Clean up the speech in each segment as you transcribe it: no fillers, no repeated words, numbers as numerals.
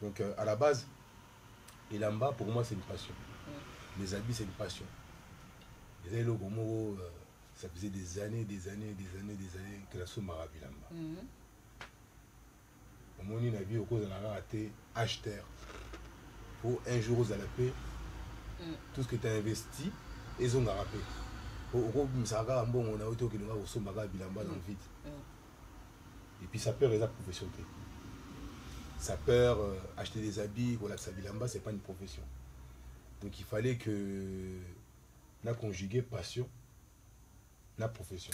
Donc à la base, Elamba, pour moi, c'est une passion. Les habits, c'est une passion. Les ça faisait des années que la somme arabe Elamba. Au moins, il y a vu au cause de la raté acheteur. Pour un jour aux alapés, tout ce que tu as investi, ils ont rappelé. Et puis sa peur est la profession. Sa peur, acheter des habits, voilà, ça bilamba, c'est pas une profession. Donc il fallait que la conjuguer passion, la profession.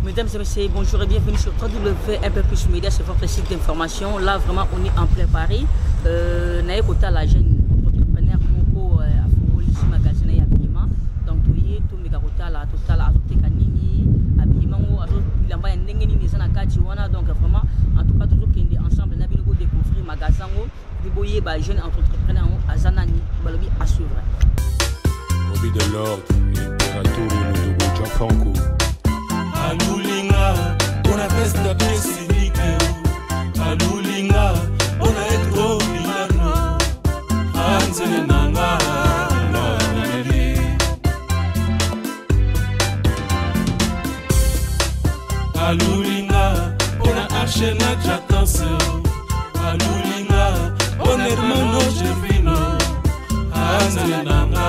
Mesdames et messieurs, bonjour et bienvenue sur www.unpeuplusmedia, Media, c'est votre site d'information. Là, vraiment, on est en plein Paris. Naïe Kota, la jeune entrepreneur, Moko, Afro, magasin et habillement. Donc, tout méga Kota, la totale, Azote Kanini, habillement, Azote Bilamba, Nengeni, Nizana Kajiwana. Donc, vraiment, en tout cas, toujours qu'on est ensemble, on a bien découvrir magasin, Diboye, jeune entrepreneur, Azanani, Balobi, à suivre. Bobby de l'ordre, Imperator, de Franco. Alulinga, on a fait la pièce unique. Alulinga, on a été Milano. Anzenanga, Lorelli. Alulinga, on a acheté la jatance. Alulinga, on est hermano Gervino. Anzenanga,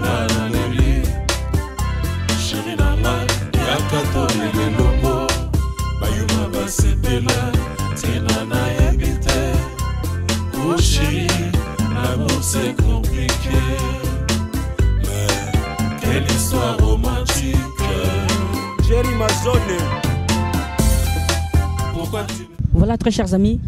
Lorelli. Chirinanga. Katoli le logo, bayuma basepela, tena na ebite, couché, l'amour c'est compliqué, mais quelle histoire romantique. Jerry Mazone. Pourquoi tu... Voilà, très chers amis,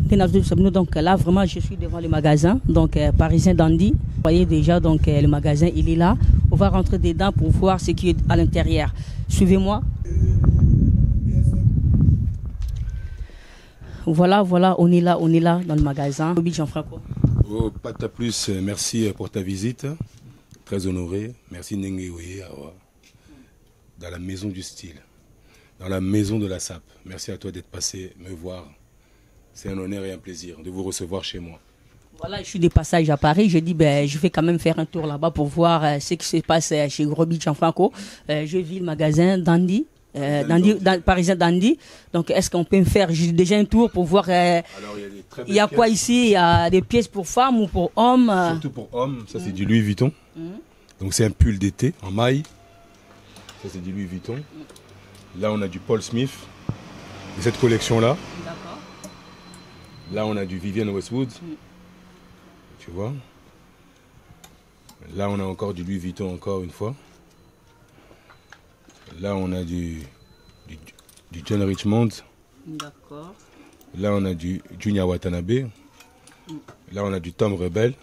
donc là vraiment je suis devant le magasin, donc parisien Dandy. Vous voyez déjà donc le magasin il est là. On va rentrer dedans pour voir ce qui est à l'intérieur. Suivez-moi. Voilà, on est là dans le magasin. Jean-Franco. Oh, pas de plus, merci pour ta visite. Très honoré. Merci Nengewe dans la maison du style, dans la maison de la SAP. Merci à toi d'être passé me voir. C'est un honneur et un plaisir de vous recevoir chez moi. Voilà, je suis de passage à Paris. Je dis, je vais quand même faire un tour là-bas pour voir ce qui se passe chez Roby Jean-Franco. Je vis le magasin Dandy. Parisien Dandy. Donc, est-ce qu'on peut me faire déjà un tour pour voir Alors, il y a quoi ici? Il y a des pièces pour femmes ou pour hommes? Surtout pour hommes. Ça, c'est du Louis Vuitton. Donc, c'est un pull d'été en maille. Ça, c'est du Louis Vuitton. Là, on a du Paul Smith. De cette collection-là. D'accord. Là, on a du Vivienne Westwood. Tu vois. Là, on a encore du Louis Vuitton, encore une fois. Là, on a du John Richmond. D'accord. Là, on a du Junya Watanabe. Là, on a du Tom Rebel.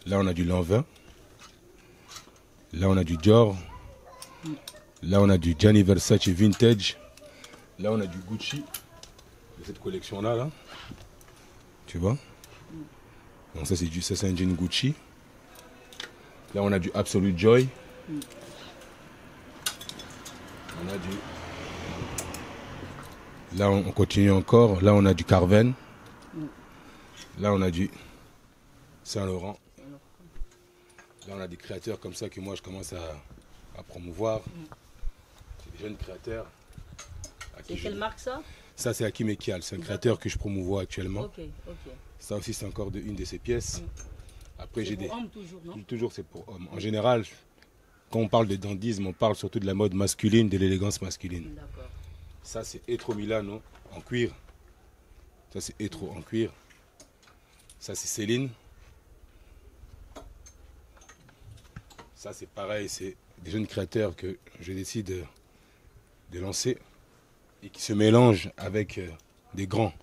Là, on a du Lanvin. Là, on a du Dior. Là, on a du Gianni Versace Vintage. Là, on a du Gucci. De cette collection-là, là. Tu vois. Donc, ça, c'est un jean Gucci. Là, on a du Absolute Joy. On a du... Là, on continue encore. Là, on a du Carven. Là, on a du Saint-Laurent. Là, on a des créateurs comme ça que moi, je commence à promouvoir. C'est des jeunes créateurs. C'est quelle marque, ça? Ça, c'est Hakim Ekial. C'est un créateur que je promouvois actuellement. Ok. Ça aussi, c'est encore une de ses pièces. Après, j'ai des... hommes toujours, non? Toujours, c'est pour hommes. En général, quand on parle de dandisme, on parle surtout de la mode masculine, de l'élégance masculine. D'accord. Ça, c'est Etro Milano en cuir. Ça, c'est Etro en cuir. Ça, c'est Céline. Ça, c'est pareil. C'est des jeunes créateurs que je décide de lancer et qui se mélangent avec des grands.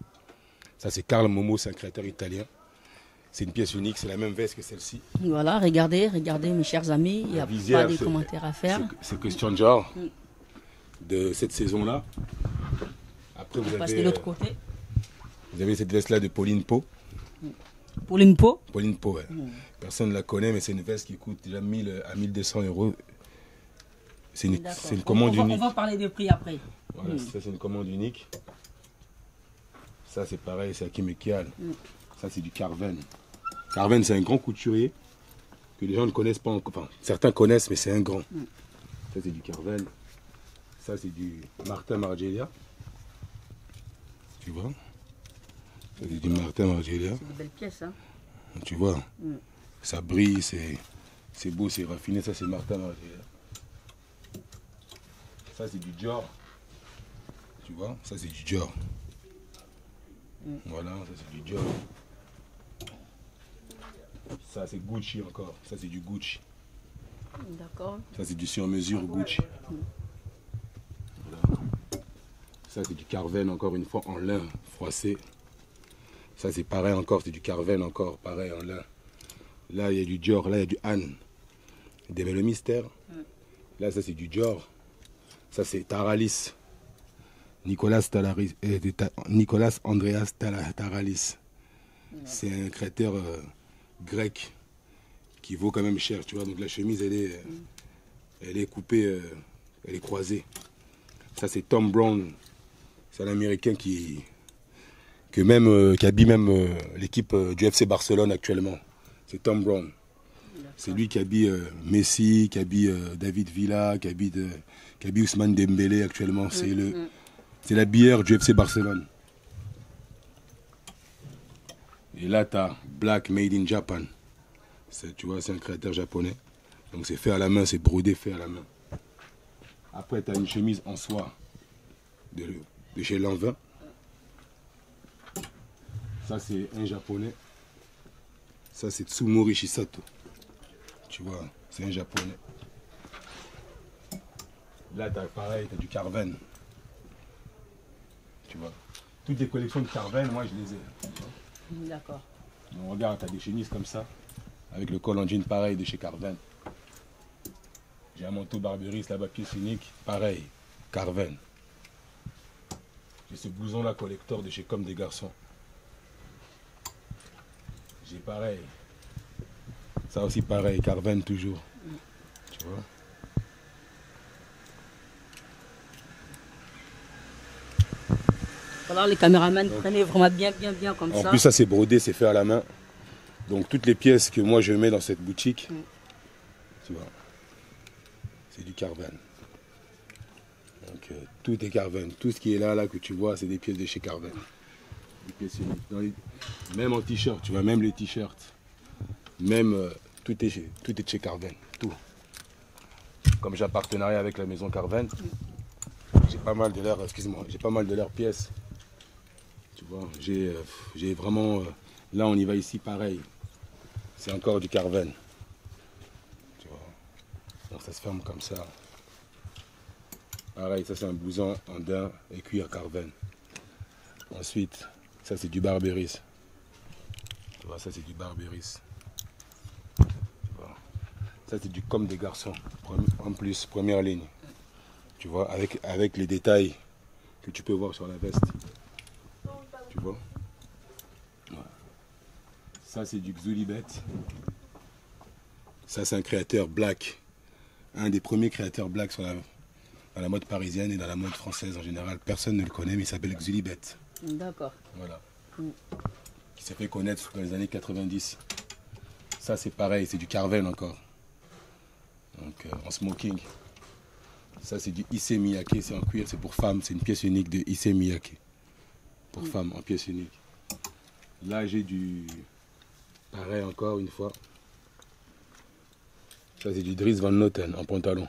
Ça, c'est Carl Momo, c'est un créateur italien. C'est une pièce unique, c'est la même veste que celle-ci. Voilà, regardez mes chers amis, il n'y a pas de commentaires à faire. C'est question de genre de cette saison-là. Après, On passe de l'autre côté. Vous avez cette veste-là de Pauline Pau. Pauline Pau. Pauline Pau, ouais. Personne ne la connaît, mais c'est une veste qui coûte déjà 1000 à 1200 €. C'est une commande unique. On va parler de prix après. Voilà, ça c'est une commande unique. Ça c'est pareil, c'est Hakim & Kial. Ça c'est du Carven. Carven c'est un grand couturier que les gens ne connaissent pas encore. Enfin, certains connaissent, mais c'est un grand. Ça c'est du Carven. Ça c'est du Martin Margiela. Tu vois? Ça c'est du Martin Margiela. C'est de belles pièces, hein. Tu vois? Ça brille, c'est beau, c'est raffiné. Ça c'est Martin Margiela. Ça c'est du Dior. Tu vois? Ça c'est du Dior. Voilà, ça c'est du Dior. Ça c'est Gucci encore. Ça c'est du Gucci. D'accord. Ça c'est du sur-mesure Gucci. Voilà. Ça c'est du Carven encore une fois en lin froissé. Ça c'est pareil encore, c'est du Carven encore pareil en lin. Là il y a du Dior, là il y a du Anne. Des le mystère. Là ça c'est du Dior. Ça c'est Taralis. Nicolas Andreas Taralis. C'est un créateur grec qui vaut quand même cher, tu vois. Donc la chemise elle est coupée, elle est croisée. Ça c'est Tom Brown. C'est un Américain qui habille même l'équipe du FC Barcelone actuellement. C'est Tom Brown. C'est lui qui habille Messi, qui habille David Villa, qui habille Ousmane Dembélé actuellement. C'est l'habilleur du FC Barcelone. Et là, tu as Black Made in Japan. Tu vois, c'est un créateur japonais. Donc c'est fait à la main, c'est brodé, fait à la main. Après, tu as une chemise en soie de chez Lanvin. Ça, c'est un japonais. Ça, c'est Tsumori Shisato. Tu vois, c'est un japonais. Là, tu as pareil, tu as du Carven. Tu vois. Toutes les collections de Carven, moi, je les ai. D'accord. On regarde, tu as des chemises comme ça, avec le col en jean pareil de chez Carven. J'ai un manteau Barberis, là-bas, pièce unique, pareil, Carven. J'ai ce blouson-là, collector de chez Comme des Garçons. J'ai pareil. Ça aussi pareil, Carven toujours. Tu vois. Alors les caméramans prenaient vraiment bien comme ça. En plus ça c'est brodé, c'est fait à la main. Donc toutes les pièces que moi je mets dans cette boutique, tu vois, c'est du Carven. Donc tout est Carven. Tout ce qui est là que tu vois, c'est des pièces de chez Carven. Des pièces uniques. Même en t-shirt, tu vois, même les t-shirts. Même tout est de chez Carven. Tout. Comme j'ai un partenariat avec la maison Carven, j'ai pas mal de leurs, excuse-moi, j'ai pas mal de leurs pièces. Tu vois, j'ai vraiment, là on y va ici pareil, c'est encore du Carven. Tu vois, donc ça se ferme comme ça. Pareil, ça c'est un blouson en daim et cuir Carven. Ensuite, ça c'est du Barberis. Tu vois, ça c'est du Barberis. Tu vois, ça c'est du Comme des Garçons, en plus, première ligne. Tu vois, avec les détails que tu peux voir sur la veste. Tu vois. Voilà. Ça c'est du Xulibet. Ça c'est un créateur black. Un des premiers créateurs black dans la mode parisienne et dans la mode française en général. Personne ne le connaît, mais il s'appelle Xulibet. D'accord. Voilà. Qui s'est fait connaître dans les années 90. Ça c'est pareil, c'est du Carven encore. Donc en smoking. Ça c'est du Issey Miyake, c'est en cuir, c'est pour femmes, c'est une pièce unique de Issey Miyake. Pour femmes, en pièce unique. Là j'ai du... Pareil encore une fois. Ça c'est du Dries Van Noten en pantalon.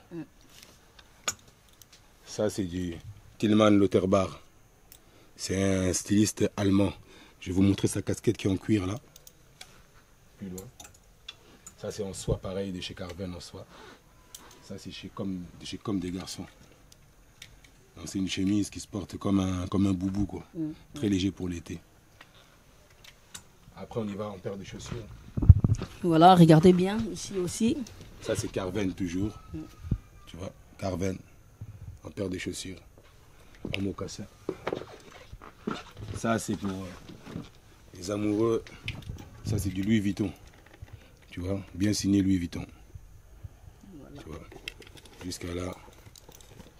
Ça c'est du Tilman Lauterbach. C'est un styliste allemand. Je vais vous montrer sa casquette qui est en cuir là. Plus loin. Ça c'est en soie pareil, de chez Carven en soie. Ça c'est chez Comme des Garçons. C'est une chemise qui se porte comme un boubou quoi. Très léger pour l'été. Après on y va en paire de chaussures. Voilà, regardez bien ici aussi. Ça c'est Carven toujours. Tu vois, Carven en paire de chaussures. En mocassin. Ça, c'est pour les amoureux. Ça, c'est du Louis Vuitton. Tu vois, bien signé Louis Vuitton. Voilà. Tu vois, jusqu'à là,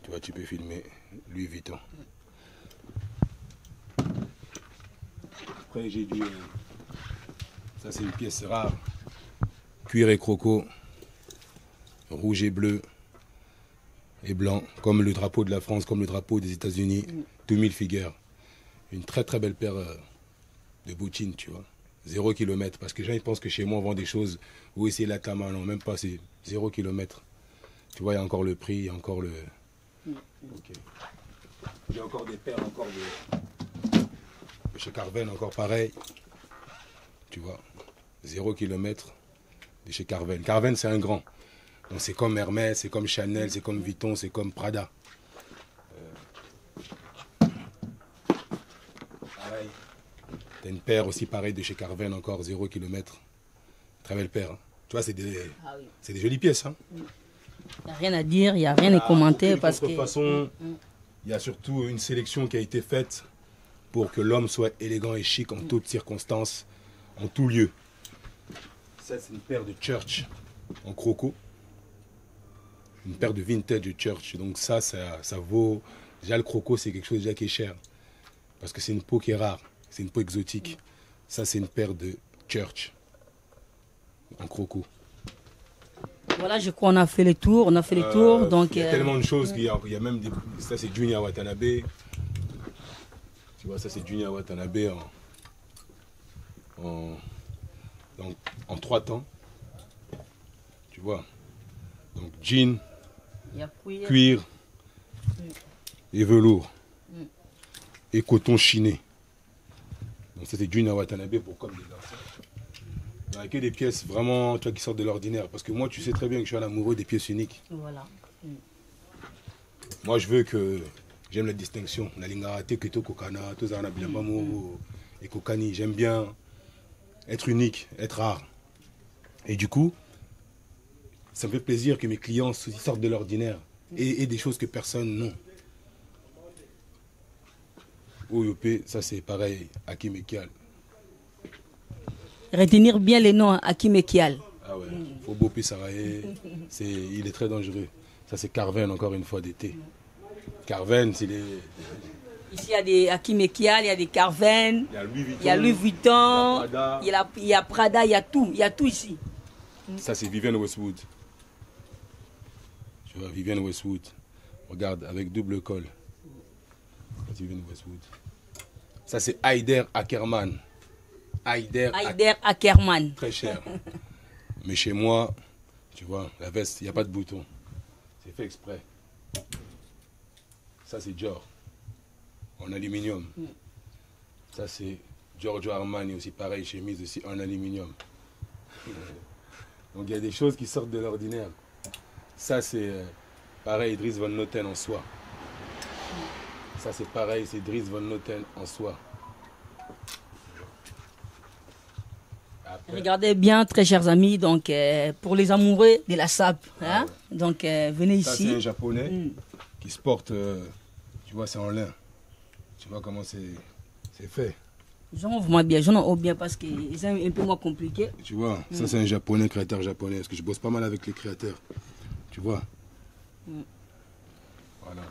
tu vois, tu peux filmer Louis Vuitton. Après, j'ai du... ça, c'est une pièce rare. Cuir et croco. Rouge et bleu. Et blanc. Comme le drapeau de la France, comme le drapeau des États-Unis. 2000 figures. Une très très belle paire de bottines, tu vois. 0 km. Parce que les gens ils pensent que chez moi on vend des choses. Oui, c'est la Tama. Non, même pas. C'est 0 km. Tu vois, il y a encore le prix, il y a encore le... Okay. Il y a encore des paires, encore de chez Carven, encore pareil. Tu vois, 0 km de chez Carven. Carven, c'est un grand. Donc c'est comme Hermès, c'est comme Chanel, c'est comme Vuitton, c'est comme Prada. Pareil. T'as une paire aussi pareille de chez Carven, encore 0 km. Très belle paire. Hein. Tu vois, c'est des jolies pièces. Hein. Il n'y a rien à dire, il n'y a rien à commenter. Parce que... De toute façon, il y a surtout une sélection qui a été faite pour que l'homme soit élégant et chic en toutes circonstances, en tout lieu. Ça, c'est une paire de Church en croco. Une paire de vintage de Church. Donc ça vaut... Déjà, le croco, c'est quelque chose déjà qui est cher. Parce que c'est une peau qui est rare. C'est une peau exotique. Ça, c'est une paire de Church en croco. Voilà, je crois qu'on a fait le tour. On a fait le tour. Donc, il y a tellement de choses qu'il y a même des... Ça, c'est Junya Watanabe. Tu vois, ça, c'est Junya Watanabe en 3 temps. Tu vois. Donc, jean, cuir et velours. Et coton chiné. Donc, ça, c'est Junya Watanabe pour comme des garçons. Il n'y a que des pièces vraiment tu vois, qui sortent de l'ordinaire. Parce que moi, tu sais très bien que je suis un amoureux des pièces uniques. Voilà. Moi, je veux que... J'aime la distinction. Nalingara, Teketo, Kokana, Tozana, Bilambamo et Kokani. J'aime bien être unique, être rare. Et du coup, ça me fait plaisir que mes clients sortent de l'ordinaire et des choses que personne n'a. OUP, ça c'est pareil, Hakim et Kial. Retenir bien les noms, Hakim et Kial. Ah ouais, Fobopi Saraye, il est très dangereux. Ça c'est Carven, encore une fois, d'été. Carven, c'est les... Ici, il y a des Hakim et Kial, il y a des Carven, il y a Louis Vuitton, il y a Prada, il y a tout ici. Ça c'est Vivienne Westwood. Tu vois, Vivienne Westwood. Regarde, avec double col. Vivienne Westwood. Ça c'est Haider Ackerman. Haider Ackerman. Très cher. Mais chez moi, tu vois, la veste, il n'y a pas de bouton. C'est fait exprès. Ça c'est Dior. En aluminium. Ça c'est Giorgio Armani aussi, pareil, chemise aussi en aluminium. Donc il y a des choses qui sortent de l'ordinaire. Ça c'est pareil, Dries Van Noten en soie. Ça c'est pareil, c'est Dries Van Noten en soie. Après, regardez bien, très chers amis, donc pour les amoureux de la SAP, hein, donc venez ici. Ça c'est un japonais qui se porte, tu vois, c'est en lin. Tu vois comment c'est fait. J'en ouvre moi bien, j'en ouvre bien parce que c'est un peu moins compliqué. Tu vois, ça c'est un japonais, créateur japonais, parce que je bosse pas mal avec les créateurs. Tu vois. Voilà.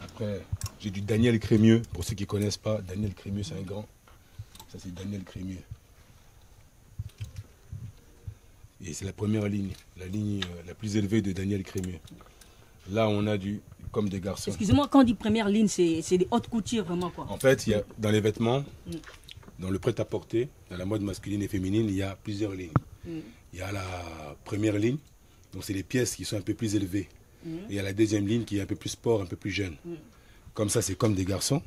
Après, j'ai du Daniel Crémieux, pour ceux qui ne connaissent pas. Daniel Crémieux, c'est un grand. Ça c'est Daniel Crémieux. Et c'est la première ligne, la ligne la plus élevée de Daniel Crémieux. Là, on a du comme des garçons. Excusez-moi, quand on dit première ligne, c'est des hautes coutures vraiment quoi. En fait, il y a, dans les vêtements, dans le prêt-à-porter, dans la mode masculine et féminine, il y a plusieurs lignes. Il y a la première ligne, donc c'est les pièces qui sont un peu plus élevées. Et il y a la deuxième ligne qui est un peu plus sport, un peu plus jeune. Comme ça, c'est comme des garçons.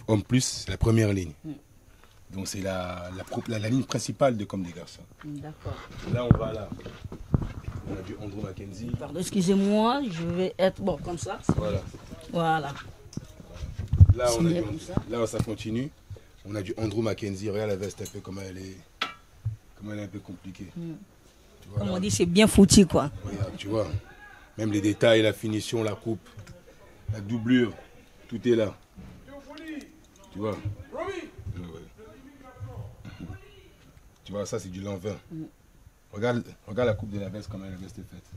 Homme plus, c'est la première ligne. Donc c'est la ligne principale de comme des garçons. D'accord. Là, on va là. On a du Andrew Mackenzie. Pardon, excusez-moi, je vais être bon comme ça. Voilà. Voilà. Là, on a du, là, ça continue. On a du Andrew Mackenzie. Regarde la veste un peu comment elle est un peu compliquée. Tu vois, comme là, on dit, c'est bien foutu quoi. Regarde, tu vois. Même les détails, la finition, la coupe, la doublure, tout est là. Tu vois? Ouais. Tu vois, ça c'est du l'an 20. Regarde la coupe de la veste, comment la veste est faite.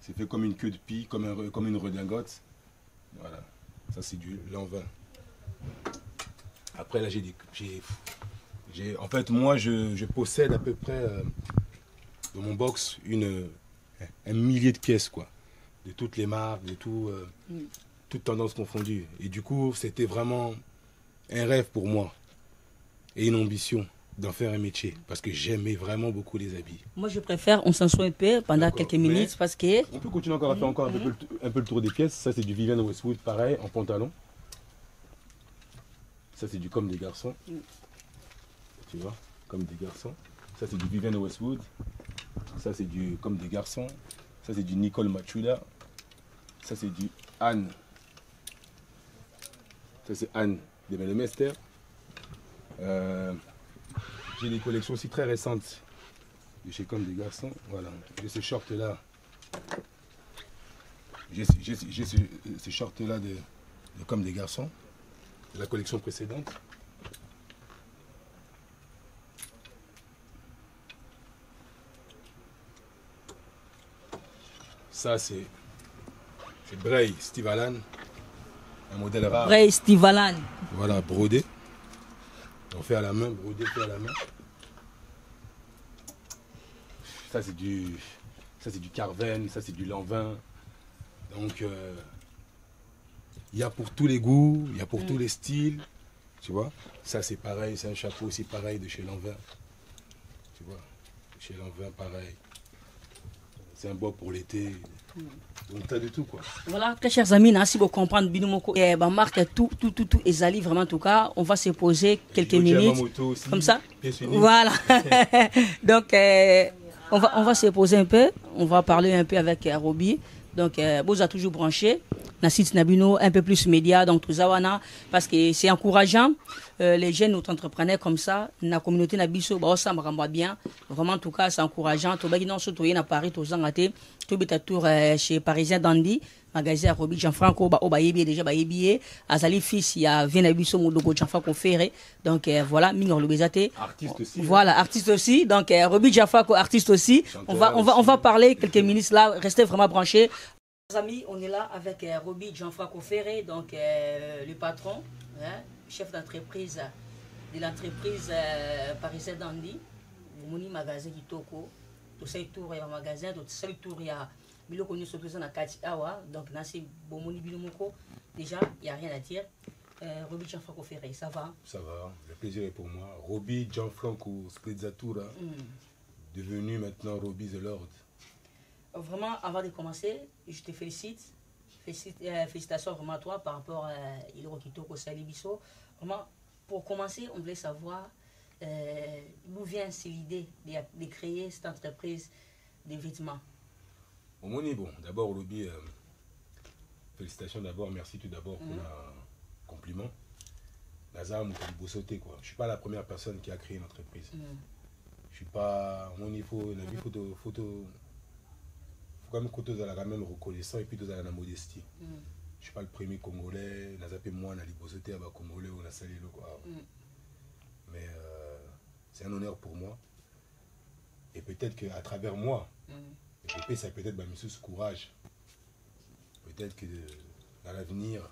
C'est fait comme une queue de pie, comme une redingote. Voilà. Ça c'est du l'an 20. Après là en fait moi je possède à peu près dans mon box un millier de pièces quoi. De toutes les marques, de tout, toutes tendances confondues. Et du coup c'était vraiment un rêve pour moi. Et une ambition d'en faire un métier. Parce que j'aimais vraiment beaucoup les habits. Moi je préfère, on s'en soit un peu pendant quelques minutes parce que... On peut continuer encore à faire encore un peu le tour des pièces. Ça c'est du Vivienne Westwood, pareil, en pantalon. Ça c'est du comme des garçons. Tu vois, comme des garçons. Ça c'est du Vivienne Westwood. Ça c'est du comme des garçons. Ça c'est du Nicole Machuda. Ça c'est du Anne. Ça c'est Anne de Bellemester. J'ai des collections aussi très récentes de chez Comme des Garçons. Voilà, j'ai ces shorts là. J'ai ces shorts là de Comme des Garçons, de la collection précédente. Ça c'est Bray Steve Allen, un modèle rare. Bray Steve Allen. Voilà, brodé. On fait à la main, brodé fait à la main. Ça c'est du Carven, ça c'est du l'an 20. Donc il y a pour tous les goûts, il y a pour tous les styles. Tu vois, ça c'est pareil, c'est un chapeau aussi pareil de chez l'an 20. Tu vois, chez l'an 20 pareil. C'est un bob pour l'été. Donc t'as de tout quoi. Voilà, très chers amis, merci pour comprendre Binomoko. Marque tout Ezali vraiment en tout cas. On va se poser quelques minutes comme ça. Voilà. Donc on va se poser un peu. On va parler un peu avec Roby. Donc Boza toujours branché. Nassit Nabino un peu plus média donc tout ça parce que c'est encourageant les jeunes entrepreneurs comme ça la communauté Nabiso bah ça me rend bien vraiment en tout cas c'est encourageant to bagi non surtout à Paris to zangate to beta tour chez Parisien Dandy magasin Roby Jean-Franco ba obayebi déjà ba yebié azali fils il y a Venabiso Modogo Jean-Franco Ferré donc voilà Mingor Lobezate artiste aussi voilà artiste aussi donc Roby Jean-Franco artiste aussi on va parler quelques minutes là restez vraiment branchés. Amis, on est là avec Roby Jean-Franco Ferré, donc le patron, hein, chef d'entreprise de l'entreprise Parisien Dandy, Moni magasin qui toko, tout ça tour et magasin, tout ça tour ya, bilo connu sur présent à Kati Awa, donc nasi Bomoni Bilomoko, déjà il y a rien à dire. Roby Jean-Franco Ferré, ça va? Ça va, le plaisir est pour moi. Roby Jean-Franco Spezzatura, devenu maintenant Roby The Lord. Vraiment, avant de commencer, je te félicite. Félicitations vraiment à toi par rapport à Ilorokito Kosalibiso. Vraiment, pour commencer, on voulait savoir d'où vient l'idée de créer cette entreprise de vêtements. Au moins, bon, d'abord, Roby, félicitations d'abord, merci tout d'abord pour le compliment. Nazar Moukalibosote, quoi. Je ne suis pas la première personne qui a créé une entreprise. Je suis pas. Au moins, il faut quand même reconnaissant et puis dans la modestie. Je ne suis pas le premier Congolais, n'a pas moi na libosoté à Congolais ou na salé quoi. Mais c'est un honneur pour moi. Et peut-être qu'à travers moi, ça peut-être ce courage. Peut-être que dans l'avenir,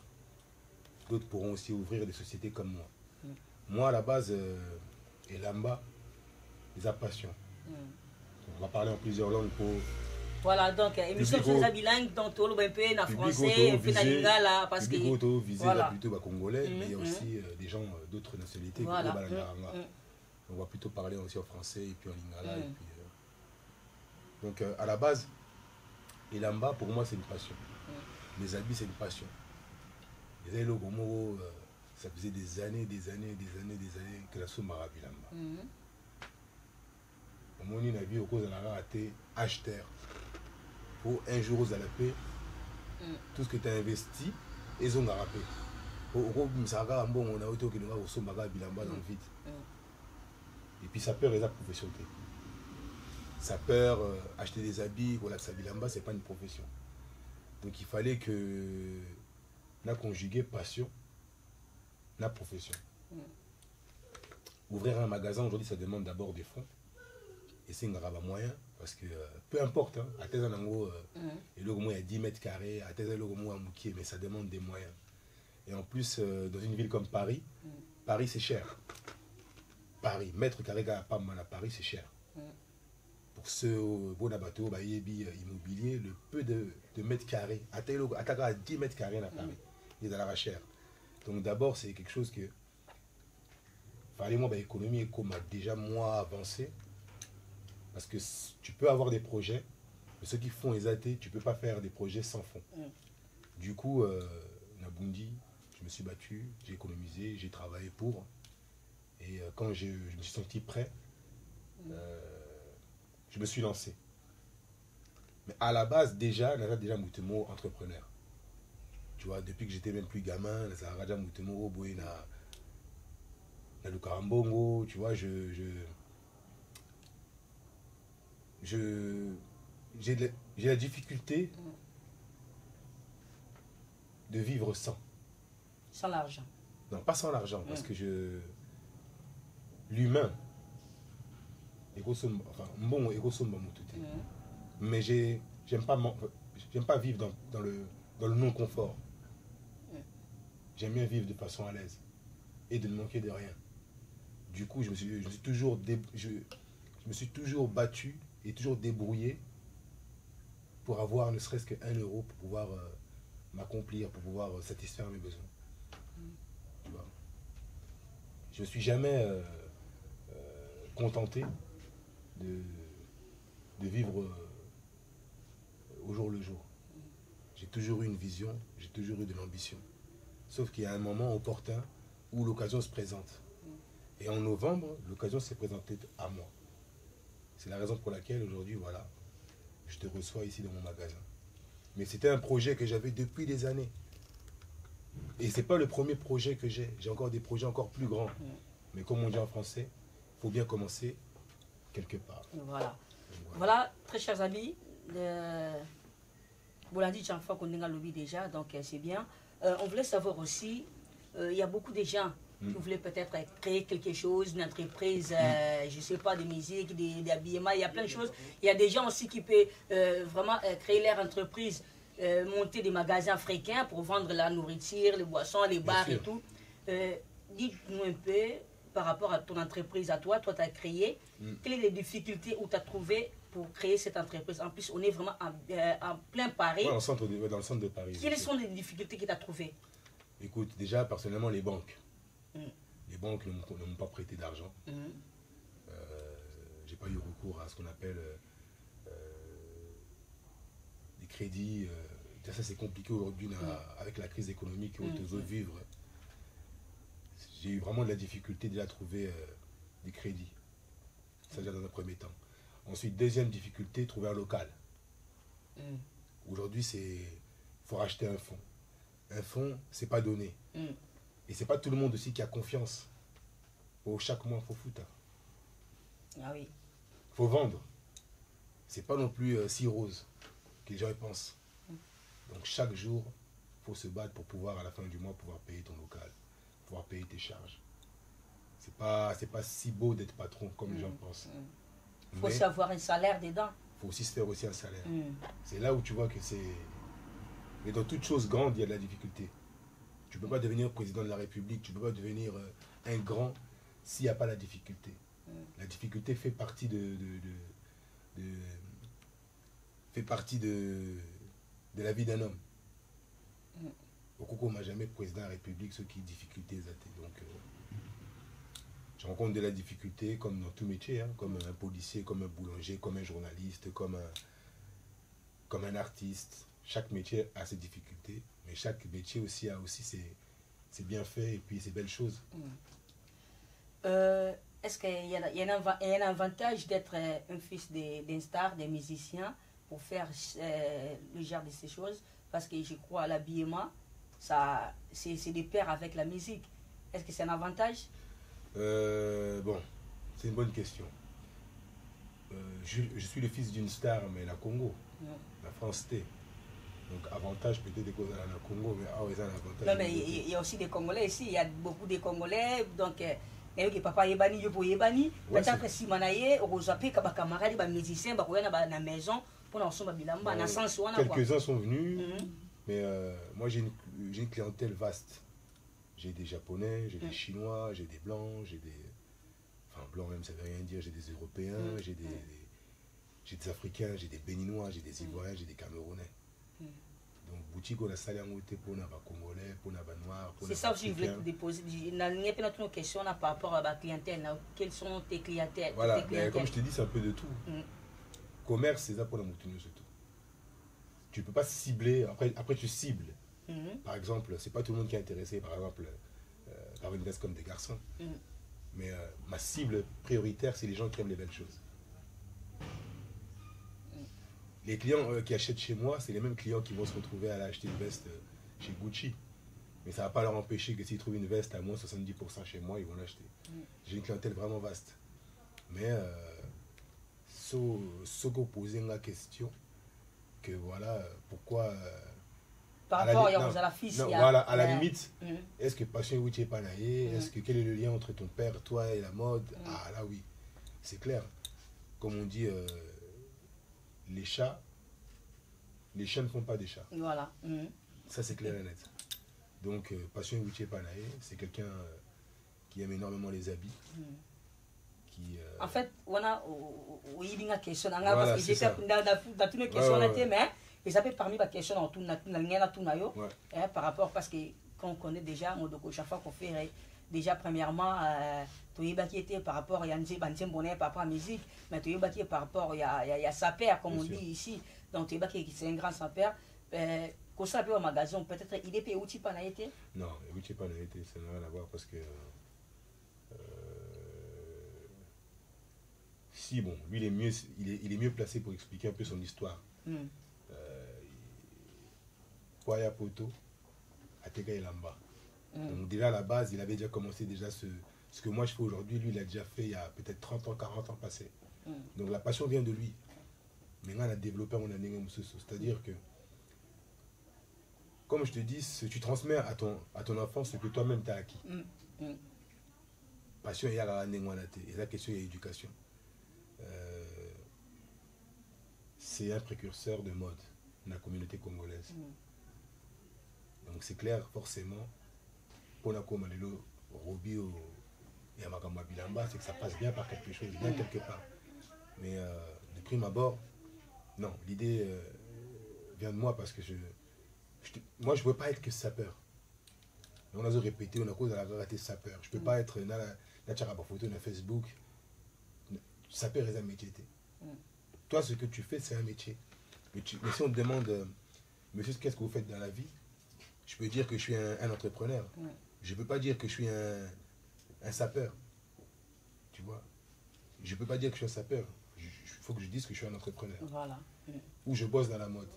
d'autres pourront aussi ouvrir des sociétés comme moi. Moi à la base, Elamba, les passion. On va parler en plusieurs langues pour. Voilà, donc émission sur les bilingues, donc tout le monde peut en français, un peu en lingala, parce que voilà. Plutôt congolais, mais il y a aussi des gens d'autres nationalités. Voilà. On va plutôt parler aussi en français et puis en lingala. Et puis, donc à la base, Elamba pour moi c'est une passion. Les habits c'est une passion. Les Gomo, ça faisait des années que la somme arabe Elamba. Mon vie au cause de la raté acheteur. Pour un jour aux alapés, tout ce que tu as investi, ils ont rappelé. Et puis sa peur est la profession. Sa peur, acheter des habits, voilà, ça bilamba, c'est pas une profession. Donc il fallait que la conjuguer passion la profession. Ouvrir un magasin aujourd'hui, ça demande d'abord des fonds. Et c'est un moyen, parce que peu importe, hein, à tes anango, il y a 10 mètres carrés, à tes anango, à Moukié, mais ça demande des moyens. Et en plus, dans une ville comme Paris, Paris c'est cher. Paris, mètre carré à Paris c'est cher. Pour ceux au bateau, immobilier, le peu de mètres carrés, à 10 mètres carrés à Paris, il est à la cher. Donc d'abord, c'est quelque chose que, moi, l'économie comme a déjà moins avancé, parce que tu peux avoir des projets, mais ceux qui font les AT, tu ne peux pas faire des projets sans fonds. Du coup, Nabundi, je me suis battu, j'ai économisé, j'ai travaillé pour, et quand je me suis senti prêt, je me suis lancé. Mais à la base, déjà, on avait déjà Moutemo entrepreneur. Tu vois, depuis que j'étais même plus gamin, ça a déjà Moutemo, na Lukarambongo, tu vois, j'ai la difficulté de vivre sans. Sans l'argent. Non, pas sans l'argent, parce que l'humain, bon, mais j'aime pas vivre dans le non-confort. J'aime bien vivre de façon à l'aise et de ne manquer de rien. Du coup, je me suis toujours battu et toujours débrouillé pour avoir ne serait-ce que 1 euro pour pouvoir m'accomplir, pour pouvoir satisfaire mes besoins. Tu vois. Je ne me suis jamais contenté de vivre au jour le jour. J'ai toujours eu une vision, j'ai toujours eu de l'ambition. Sauf qu'il y a un moment opportun où l'occasion se présente. Et en novembre, l'occasion s'est présentée à moi. C'est la raison pour laquelle aujourd'hui, voilà, je te reçois ici dans mon magasin. Mais c'était un projet que j'avais depuis des années. Et ce n'est pas le premier projet que j'ai. J'ai encore des projets encore plus grands. Mais comme on dit en français, il faut bien commencer quelque part. Voilà. Voilà, très chers amis. Vous l'avez dit, Jean-François, qu'on a lobby déjà, donc c'est bien. On voulait savoir aussi, il y a beaucoup de gens qui voulaient peut-être créer quelque chose, une entreprise, je ne sais pas, de musique, d'habillement, il y a plein de choses. Il y a des gens aussi qui peuvent vraiment créer leur entreprise, monter des magasins africains pour vendre la nourriture, les boissons, les bars et tout. Dites-nous un peu, par rapport à ton entreprise, à toi, tu as créé, quelles sont les difficultés où tu as trouvé pour créer cette entreprise? En plus, on est vraiment en plein Paris. Ouais, dans le centre de Paris. Quelles sont les difficultés que tu as trouvées? Écoute, déjà, personnellement, les banques. Les banques ne m'ont pas prêté d'argent. J'ai pas eu recours à ce qu'on appelle des crédits. Ça, c'est compliqué aujourd'hui avec la crise économique où on veut vivre. J'ai eu vraiment de la difficulté déjà à trouver des crédits. Ça, déjà dans un premier temps. Ensuite, deuxième difficulté, trouver un local. Aujourd'hui, il faut racheter un fonds. Un fonds, c'est pas donné. Et c'est pas tout le monde aussi qui a confiance. Chaque mois, il faut foutre. Ah oui. Il faut vendre. C'est pas non plus si rose que les gens y pensent. Donc chaque jour, il faut se battre pour pouvoir, à la fin du mois, pouvoir payer ton local, pouvoir payer tes charges. C'est pas si beau d'être patron comme les gens pensent. Il faut savoir un salaire dedans. Il faut aussi se faire aussi un salaire. C'est là où tu vois que c'est... Mais dans toute chose grande, il y a de la difficulté. Tu ne peux pas devenir président de la République, tu ne peux pas devenir un grand s'il n'y a pas la difficulté. La difficulté fait partie de la vie d'un homme. Okoko m'a jamais président de la République, ce qui est difficulté. Donc, je rencontre de la difficulté comme dans tout métier, hein, comme un policier, comme un boulanger, comme un journaliste, comme un artiste. Chaque métier a ses difficultés, mais chaque métier aussi a aussi ses bienfaits et puis ses belles choses. Est-ce qu'il y a un avantage d'être un fils d'un star, des musiciens, pour faire le genre de ces choses? Parce que je crois à l'habillement, c'est de pair avec la musique. Est-ce que c'est un avantage? Bon, c'est une bonne question. Je suis le fils d'une star, mais la Congo, la France T. Donc avantage peut-être des causes à la Congo, mais ah ouais, ça l'avantage. Non, mais il y a aussi des Congolais ici, il y a beaucoup de Congolais, donc il y a papa Yebani, je peux Yebani, peut-être si Manaye, au Zapé, comme camarade, les musiciens, bah ouais, dans la maison, pour l'ensemble bilamba, dans sens où on a quelques-uns sont venus, mais moi j'ai une clientèle vaste. J'ai des Japonais, j'ai des Chinois, j'ai des Blancs, j'ai des... Enfin, Blancs même, ça veut rien dire, j'ai des Européens, j'ai des Africains, j'ai des Béninois, j'ai des Ivoiriens, j'ai des Camerounais. Donc, boutique, on a salé en côté pour les Congolais, pour les Noirs. C'est ça aussi que je voulais te déposer. Il n'y a pas d'autres questions par rapport à la clientèle. Quelles sont tes clientèles? Voilà, mais comme je te dis, c'est un peu de tout. Commerce, c'est ça pour la moutonneuse surtout. Tu ne peux pas cibler, après tu cibles. Par exemple, c'est pas tout le monde qui est intéressé, par exemple, par une veste comme des garçons. Mais ma cible prioritaire, c'est les gens qui aiment les belles choses. Les clients qui achètent chez moi, c'est les mêmes clients qui vont se retrouver à aller acheter une veste chez Gucci. Mais ça ne va pas leur empêcher que s'ils trouvent une veste à moins 70% chez moi, ils vont l'acheter. J'ai une clientèle vraiment vaste. Mais ce que vous posez la question, que voilà, pourquoi... par rapport à la fille, voilà, à la limite, est-ce que Passion Gucci est panaillé? Est-ce que quel est le lien entre ton père, toi et la mode? Ah là oui, c'est clair. Comme on dit... les chats ne font pas des chats. Voilà. Ça, c'est clair et net. Donc, Passion Gucci Panaé, c'est quelqu'un qui aime énormément les habits. En fait, on a une question. Voilà, parce que j'étais dans toutes les questions, mais et ça peut parmi les questions dans tout par rapport, parce que quand on connaît déjà, chaque fois qu'on fait, déjà, premièrement, qui était par rapport à Yanzi Bantim Bonnet, par rapport à la musique, mais qui est par rapport à sa père, comme on dit ici. Donc, c'est un grand sa père. Quand ça peut au magasin, peut-être il est payé outil pas été? Non, outil pas été, ça n'a rien à voir parce que. Si, bon, lui, il est mieux placé pour expliquer un peu son histoire. Kwaya Poto, Ateka Elamba. Donc déjà à la base, il avait déjà commencé déjà ce que moi je fais aujourd'hui, lui il a déjà fait il y a peut-être 30 ans, 40 ans passés. Donc la passion vient de lui. Maintenant on a développé mon année, c'est-à-dire que, comme je te dis, tu transmets à ton enfant ce que toi-même tu as acquis. Passion, il y a la question, il y a éducation. C'est un précurseur de mode dans la communauté congolaise. Donc c'est clair, forcément, pour la Komalelo, Robi et Amakamba Bilamba, c'est que ça passe bien par quelque chose, bien quelque part. Mais de prime abord, non, l'idée vient de moi parce que moi je ne veux pas être que sapeur. On a répété, on a cause à la raté sapeur. Je ne peux pas être dans la photo, dans Facebook. Sapeur est un métier. Toi, ce que tu fais, c'est un métier. Mais si on te demande, monsieur, qu'est-ce que vous faites dans la vie? Je peux dire que je suis un entrepreneur. Je ne peux pas dire que je suis un sapeur. Tu vois? Je ne peux pas dire que je suis un sapeur. Il faut que je dise que je suis un entrepreneur. Voilà. Ou je bosse dans la mode.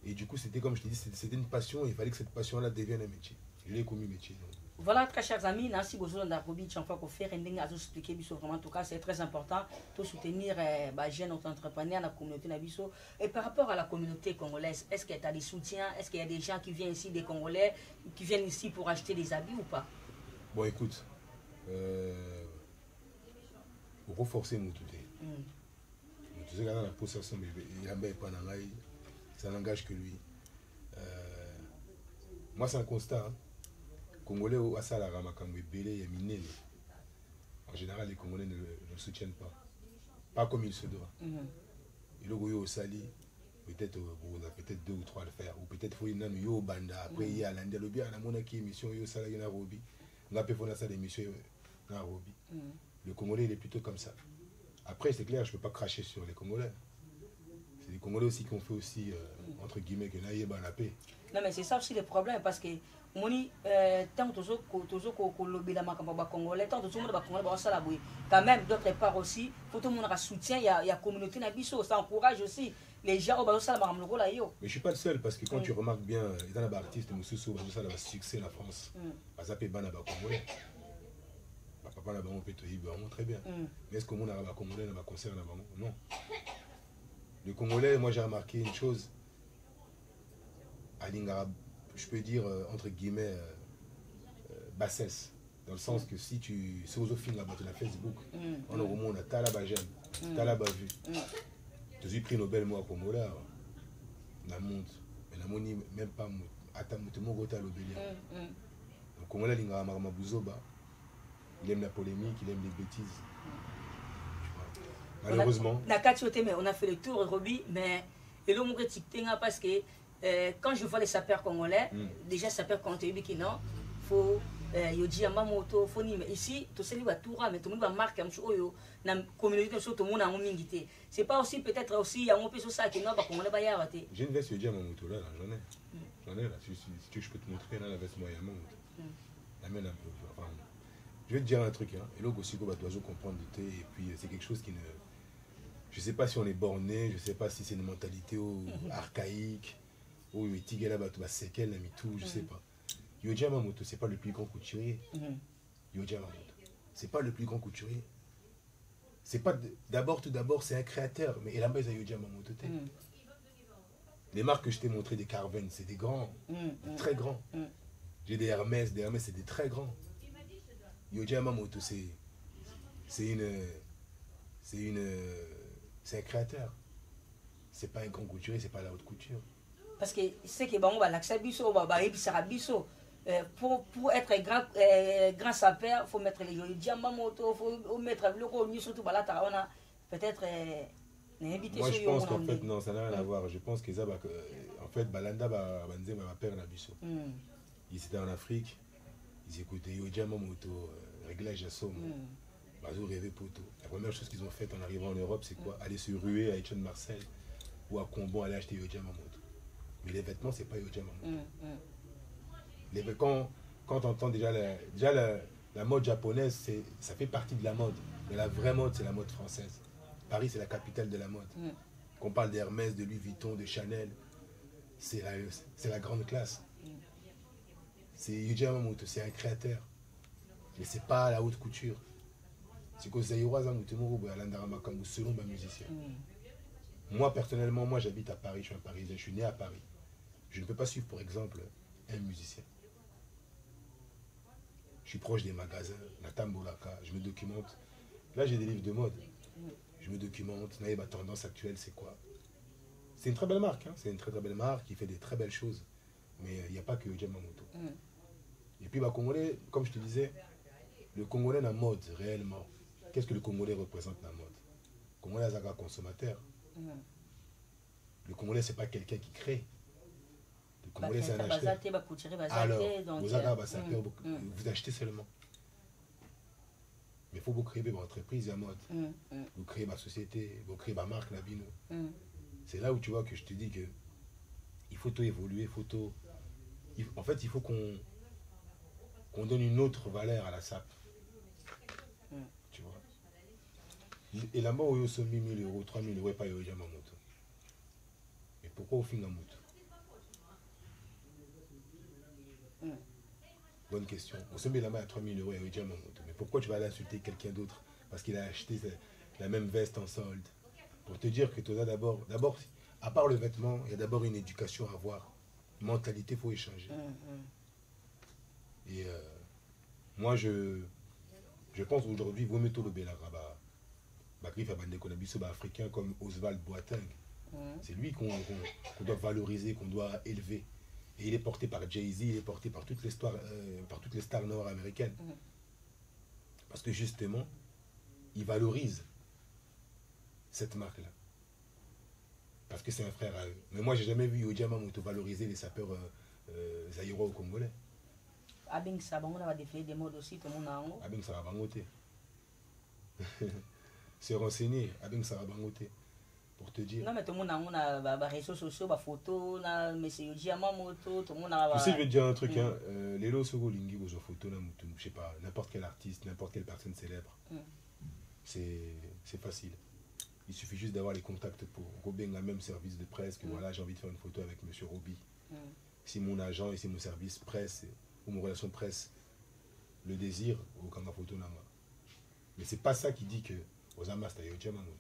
Et du coup, c'était comme je te dis, c'était une passion. Il fallait que cette passion-là devienne un métier. Je l'ai commis métier. Donc. Voilà, très chers amis, Nancy Bozo Ndarobi, chaque fois qu'on fait rendez à expliquer vraiment, en tout cas, c'est très important de soutenir les jeunes entrepreneurs dans la communauté Nabiso. Et par rapport à la communauté congolaise, est-ce qu'il y a des soutiens? Est-ce qu'il y a des gens qui viennent ici, des Congolais, qui viennent ici pour acheter des habits ou pas? Bon, écoute, pour renforcer mon tout tu sais, quand la possession, ça n'engage que lui. Moi, c'est un constat. Hein. Congolais au Asala Ramakamwe Belé et Minene. En général, les Congolais ne le soutiennent pas. Pas comme il se doit. Et le Goyo au Sali, peut-être deux ou trois à le faire. Ou peut-être faut y aller au Banda. Après, il y a l'Inde. Le bien, à la monarchie émission, il y a Sala Narobi. On a pu faire ça d'émission Narobi. Le Congolais, il est plutôt comme ça. Après, c'est clair, je ne peux pas cracher sur les Congolais. C'est les Congolais aussi qui ont fait aussi, entre guillemets, que là, il y a la paix. Non, mais c'est ça aussi le problème, parce que moni tant que congolais tant que quand même d'autre part aussi faut tout le monde soutien il y a communauté nabiso ça encourage aussi les gens au ça mais je suis pas le seul parce que quand tu remarques bien dans les artistes monsieur ça va succès la France ça peut bana ba congolais papa na ba très bien mais est-ce que mon arabe congolais na ba concert na non le Congolais moi j'ai remarqué une chose je peux dire, entre guillemets, bassesse. Dans le sens que si tu es aux films là-bas, tu as Facebook, on a au monde, tu as là-bas j'aime, tu as là-bas vu. Tu as pris Nobel, moi, comme là, la monte, mais la monnaie, même pas, attends, tu m'as goûté à l'obélir. Donc, comme là, il aime la polémique, il aime les bêtises. Malheureusement. On a fait le tour, Roby, mais et le monde parce que quand je vois les sapeurs congolais, déjà sapeurs congolais qui non, faut Yoji Yamamoto, faut ni ici, tout ça va tout mais tout le monde va marquer un show na communauté tout le monde a mingité. C'est pas aussi peut-être aussi un peu ça qui non pas congolais ba ya té. J'ai une veste Yoji Yamamoto là, j'en ai là, si tu je peux te montrer là la veste moi Yamamoto. Amène un peu. Enfin, je vais te dire un truc hein, et là aussi qu'on va doit comprendre de thé et puis c'est quelque chose qui ne je sais pas si on est borné, je sais pas si c'est une mentalité archaïque ou éthique là-bas, c'est quel tout, je sais pas. Yoji Yamamoto, c'est pas le plus grand couturier. Yoji Yamamoto, c'est pas le plus grand couturier. C'est pas tout d'abord, c'est un créateur, mais il a pas Yoji Yamamoto. Les marques que je t'ai montré des Carven, c'est des grands, très grands. J'ai des Hermès, c'est des très grands. Yoji Yamamoto, c'est un créateur. C'est pas un grand couturier, c'est pas la haute couture. Parce que c'est que bon, pour être grand sapeur, il faut mettre les Yoji Yamamoto, il faut mettre le connu surtout peut-être moi je pense qu'en fait non, ça n'a rien à voir. Je pense que en fait Balanda va perdre la biso. Ils étaient en Afrique, ils écoutaient Yoji Yamamoto, réglage à somme. Ils ont rêvé pour tout. La première chose qu'ils ont faite en arrivant en Europe, c'est quoi? Aller se ruer à Etienne Marcel ou à Combon, aller acheter Yoji Yamamoto. Mais les vêtements, c'est pas Yoji Yamamoto. Quand on entend déjà la mode japonaise, ça fait partie de la mode. Mais la vraie mode, c'est la mode française. Paris, c'est la capitale de la mode. Qu'on parle d'Hermès, de Louis Vuitton, de Chanel, c'est la grande classe. C'est Yoji Yamamoto, c'est un créateur. Mais c'est pas la haute couture. C'est que selon ma musicien. Moi, personnellement, j'habite à Paris, je suis un Parisien, je suis né à Paris. Je ne peux pas suivre, par exemple, un musicien. Je suis proche des magasins, la Tambolaka, je me documente. Là, j'ai des livres de mode. Je me documente, ma tendance actuelle, c'est quoi? C'est une très belle marque, hein? C'est une très belle marque qui fait des très belles choses. Mais il n'y a pas que Yoji Yamamoto. Et puis, Congolais, comme je te disais, le Congolais la mode, réellement. Qu'est-ce que le Congolais représente la mode? Le Congolais est un consommateur. Le Congolais, ce n'est pas quelqu'un qui crée. Le Congolais, c'est un acheteur. Alors, vous achetez seulement. Mais il faut vous créer votre entreprise à mode. Vous créez ma société, vous créez ma marque, la Bino. C'est là où tu vois que je te dis que il faut tout évoluer, en fait, il faut qu'on donne une autre valeur à la SAP. Tu vois. Et là-bas, où ils ont mis 1 000 €, 3 000 €, pas Yoji Yamamoto. Mais pourquoi au fin de moto? Bonne question. On se met là-bas à 3 000 € à Yoji Yamamoto. Mais pourquoi tu vas aller insulter quelqu'un d'autre parce qu'il a acheté la même veste en solde? Pour te dire que tu as d'abord, à part le vêtement, il y a d'abord une éducation à avoir. Mentalité, il faut échanger. Et moi, je pense aujourd'hui, vous mettez le Bélaraba, Griffe africain comme Oswald Boateng. C'est lui qu'on doit valoriser, qu'on doit élever. Et il est porté par Jay-Z, il est porté par toutes les stars nord-américaines. Parce que justement, il valorise cette marque-là. Parce que c'est un frère à eux. Mais moi, j'ai jamais vu Yoji Yamamoto valoriser les sapeurs zaïrois ou congolais. Abing Sabang, on va défiler des modes aussi, tout le monde a un. Abing Sarabangote. C'est renseigné, Abing Sarabangote. Pour te dire. Non, mais tout le monde a des réseaux sociaux, des photos, mais c'est Yoji Yamamoto, tout le monde a. Tu sais, je vais te dire un truc, hein. Les lots Sogo Lingi, vos photos, je sais pas, n'importe quel artiste, n'importe quelle personne célèbre. C'est facile. Il suffit juste d'avoir les contacts pour Robin a même service de presse, que voilà, j'ai envie de faire une photo avec M. Roby. Si mon agent et si mon service presse ou mon relation presse le désir, au Kama Photo Nama. Mais c'est pas ça qui dit que Osama c'est Yoji Yamamoto.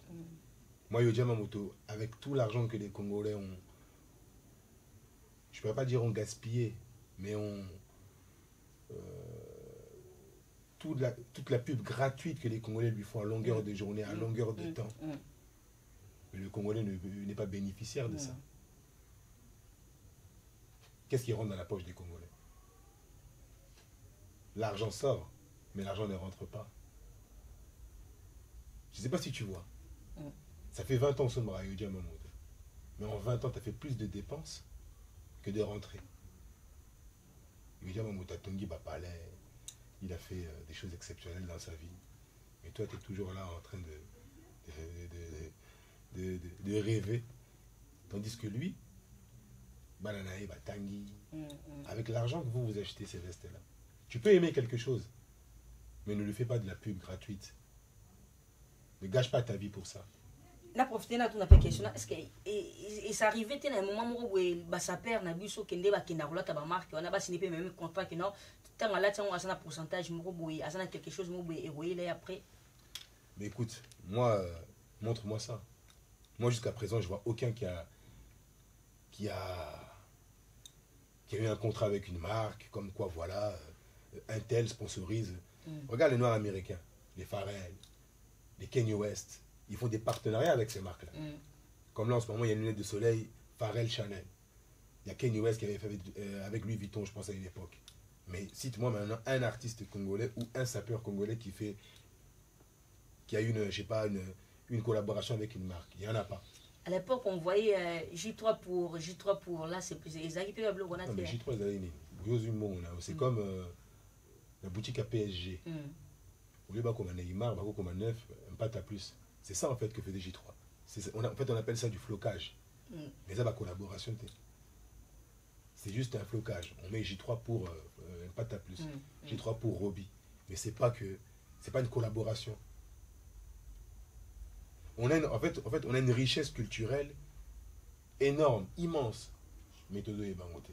Moi, Yoji Yamamoto, avec tout l'argent que les Congolais je ne pourrais pas dire on gaspillait, mais toute la pub gratuite que les Congolais lui font à longueur de journée, à longueur de temps. Mais le Congolais n'est pas bénéficiaire de ça. Qu'est-ce qui rentre dans la poche des Congolais? L'argent sort, mais l'argent ne rentre pas. Je ne sais pas si tu vois. Ça fait 20 ans que Sombra Yodia Mamoud. Mais en 20 ans, tu as fait plus de dépenses que de rentrées. Yodia Mamoud a tongi Bapalais. Il a fait des choses exceptionnelles dans sa vie. Mais toi, tu es toujours là en train de rêver. Tandis que lui, Bananae, Batangi, avec l'argent que vous achetez ces vestes-là, tu peux aimer quelque chose, mais ne lui fais pas de la pub gratuite. Ne gâche pas ta vie pour ça. Na profité na tuna pe question est-ce que et ça arrivait à un moment où sa père na biso kende ba kenda rola ta ba marque on a ba signé même contrat que non tant là tant on a un pourcentage mo boy a quelque chose mo boy et là après. Mais écoute, moi montre-moi ça. Moi jusqu'à présent je vois aucun qui a eu un contrat avec une marque comme quoi voilà un tel sponsorise. Regarde les Noirs américains, les Pharrell, les Kanye West. Ils font des partenariats avec ces marques-là. Comme là, en ce moment, il y a une lunette de soleil, Pharrell Chanel. Il y a Kanye West qui avait fait avec Louis Vuitton, je pense, à une époque. Mais cite-moi maintenant un artiste congolais ou un sapeur congolais qui a eu je sais pas, une collaboration avec une marque. Il n'y en a pas. À l'époque, on voyait J3 pour là, c'est plus. Ils avaient un blog, on a non, mais J3, c'est comme la boutique à PSG. Au lieu de Neymar, comme Neuf, un pat à plus. C'est ça en fait que fait des J3. En fait, on appelle ça du flocage. Mais ça, la collaboration, c'est juste un flocage. On met J3 pour un pat à plus, J3 pour Roby. Mais c'est pas une collaboration. En fait, on a une richesse culturelle énorme, immense. Méthode et Bangote.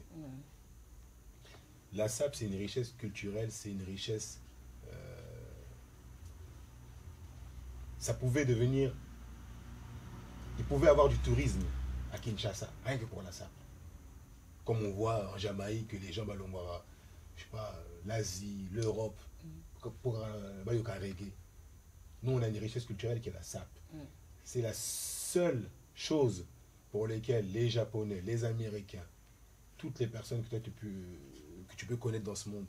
La SAP, c'est une richesse culturelle, c'est une richesse. Ça pouvait devenir. Il pouvait avoir du tourisme à Kinshasa, rien que pour la SAP. Comme on voit en Jamaïque que les gens vont voir, je sais pas, l'Asie, l'Europe, pour Bayoka Reggae. Nous, on a une richesse culturelle qui est la SAP. C'est la seule chose pour laquelle les Japonais, les Américains, toutes les personnes que tu peux connaître dans ce monde,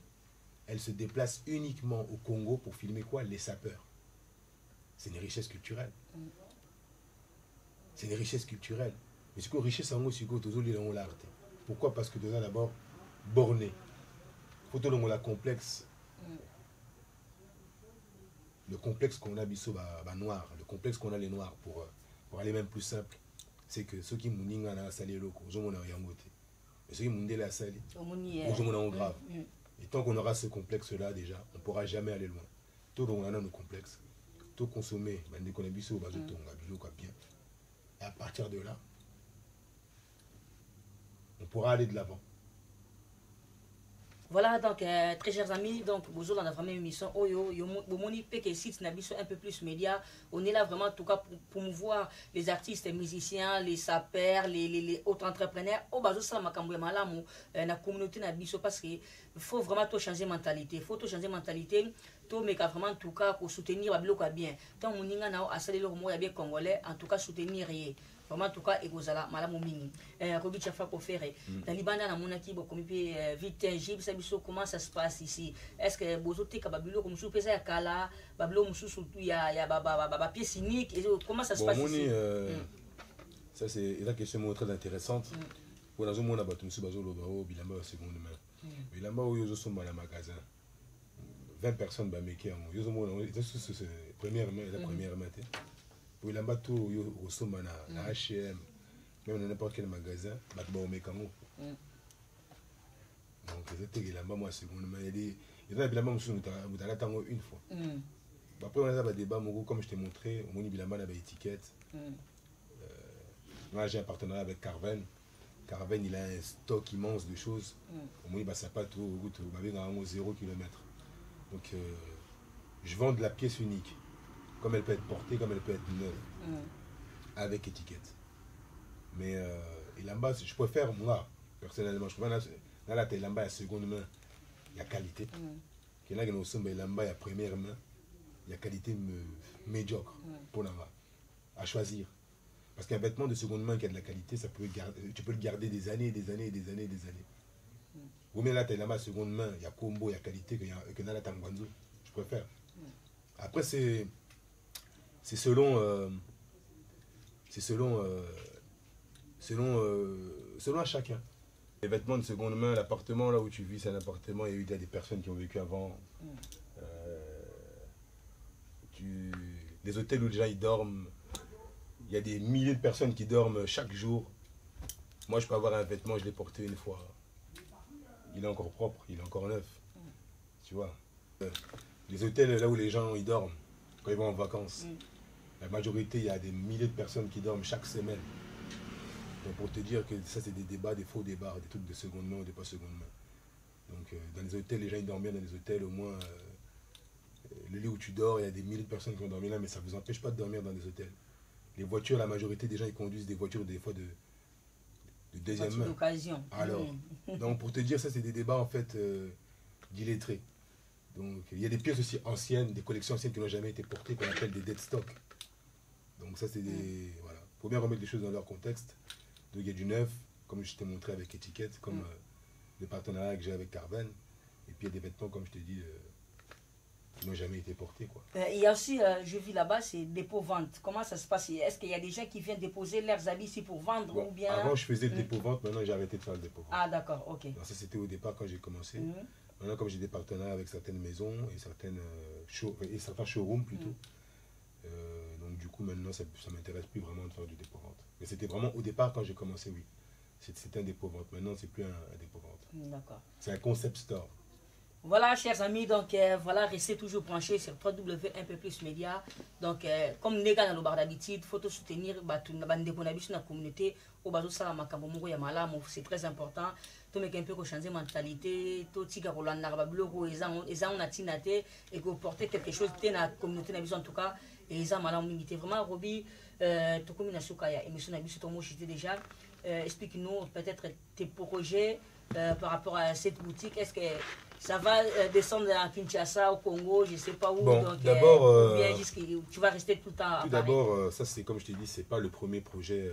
elles se déplacent uniquement au Congo pour filmer quoi? Les sapeurs. C'est une richesse culturelle. C'est une richesse culturelle. Mais ce que richesse en aussi l'art. Pourquoi? Parce que déjà d'abord borné. Faut que la complexe. Le complexe qu'on a biso noir, le complexe qu'on a les noirs pour aller même plus simple, c'est que ceux qui mouninga na sali loko, ils ont yangote. Mais ceux qui moundé la sali, ils ont grave. Et tant qu'on aura ce complexe là déjà, on ne pourra jamais aller loin. Tout le monde a nos complexes. Tout consommer, bien. Et à partir de là, on pourra aller de l'avant. Voilà, donc, très chers amis, donc, bonjour dans la première émission. Oyo, Bomoni Peke site Nabiso un peu plus média. On est là vraiment, en tout cas, pour promouvoir les artistes, les musiciens, les sapeurs, les autres entrepreneurs. Oh, bah, ça, ma camoué malamu, la communauté Nabiso, parce qu'il faut vraiment tout changer de mentalité. Il faut tout changer de mentalité. Tout, mais vraiment, en tout cas, pour soutenir le bloc bien. Tant on y a à saluer le mot bien congolais, en tout cas, soutenir. Vraiment, en tout cas, Egozala, Madame Mingi. Robi Tchafa Kofere. Dans Libana, na monaki, comme vite, Jib, Sabiso, comment ça se passe ici? Est-ce que Bozote, Kababilo, comme sous Pesa Kala, Bablo, Moussou, il y a pièce cynique, comment ça se passe ici? Ça, c'est une question très intéressante. Pour la zone où on a battu M. Bazolo, Bilamba, seconde main. Bilamba, où ils sont dans le magasin. 20 personnes, Bameke, ils sont la première main. Pour la bateau au sommet na H&M, même dans n'importe quel magasin, bateau au mécano. Donc c'était que la moi seconde main, il y a des bilamba monsieur vous allez attendre une fois. Après on a des débats comme je t'ai montré, au moni bilamba na ba étiquette. Moi j'ai un partenariat avec Carven. Carven il a un stock immense de choses. Au moni ba sapato au goût au 0 km. Donc je vends de la pièce unique. Comme elle peut être portée, comme elle peut être neuve, avec étiquette. Mais et là-bas, je préfère, moi, Personnellement, je trouve dans la Taïlamba, il y a seconde main, il y a qualité. Il y en a qui ont aussi Taïlamba, il y a première main, il y a qualité médiocre pour la main. À choisir. Parce qu'un vêtement de seconde main qui a de la qualité, ça peut tu peux le garder des années, des années, des années, des années. Ou même là, Taïlamba, seconde main, il y a combo, il y a qualité, que dans la Tangwanzo. Je préfère. Après, c'est selon. C'est selon à chacun. Les vêtements de seconde main, l'appartement là où tu vis, c'est un appartement, il y a des personnes qui ont vécu avant. Les hôtels où les gens ils dorment, il y a des milliers de personnes qui dorment chaque jour. Moi, je peux avoir un vêtement, je l'ai porté une fois. Il est encore propre, il est encore neuf. Tu vois. Les hôtels là où les gens ils dorment, quand ils vont en vacances, la majorité, il y a des milliers de personnes qui dorment chaque semaine. Donc pour te dire que ça, c'est des débats, des faux débats, des trucs de seconde main ou des pas seconde main. Donc dans les hôtels, les gens ils dorment bien dans les hôtels, au moins le lit où tu dors, il y a des milliers de personnes qui ont dormi là, mais ça ne vous empêche pas de dormir dans des hôtels. Les voitures, la majorité des gens ils conduisent des voitures des fois de deuxième main. D'occasion. Alors, donc pour te dire, ça c'est des débats en fait d'illettrés. Donc il y a des pièces aussi anciennes, des collections anciennes qui n'ont jamais été portées, qu'on appelle des dead stock. Donc ça c'est des... Voilà. Il faut bien remettre les choses dans leur contexte. Donc il y a du neuf, comme je t'ai montré avec étiquette, comme le partenariat que j'ai avec Carven. Et puis il y a des vêtements, comme je t'ai dit, qui n'ont jamais été portés, quoi. Il y a aussi, je vis là-bas, c'est dépôt-vente. Comment ça se passe? Est-ce qu'il y a des gens qui viennent déposer leurs habits ici pour vendre ou bien... Avant je faisais le dépôt-vente, maintenant j'ai arrêté de faire le dépôt-vente. Ah d'accord, ok. Donc, ça c'était au départ quand j'ai commencé. Maintenant comme j'ai des partenariats avec certaines maisons et certains showrooms plutôt. Donc du coup maintenant ça ne m'intéresse plus vraiment de faire du dépôt-vente. Mais c'était vraiment au départ quand j'ai commencé, oui. C'était un dépôt-vente. Maintenant c'est plus un dépôt-vente. D'accord. C'est un concept store. Voilà, chers amis, donc voilà, restez toujours branchés sur www.unpeuplusmedia. Donc, comme Nega dans le bar d'habitude, il faut soutenir la communauté. C'est très important. Tout un peu changer de mentalité, tout et que porter quelque chose dans la communauté en tout cas. Et ça m'a vraiment Roby, tout comme émission déjà. Explique-nous peut-être tes projets par rapport à cette boutique. Est-ce que ça va descendre à Kinshasa, au Congo, je ne sais pas où. Bon, donc d'abord, tu vas rester tout le temps à tout Paris. d'abord, ça c'est comme je t'ai dit, c'est pas le premier projet.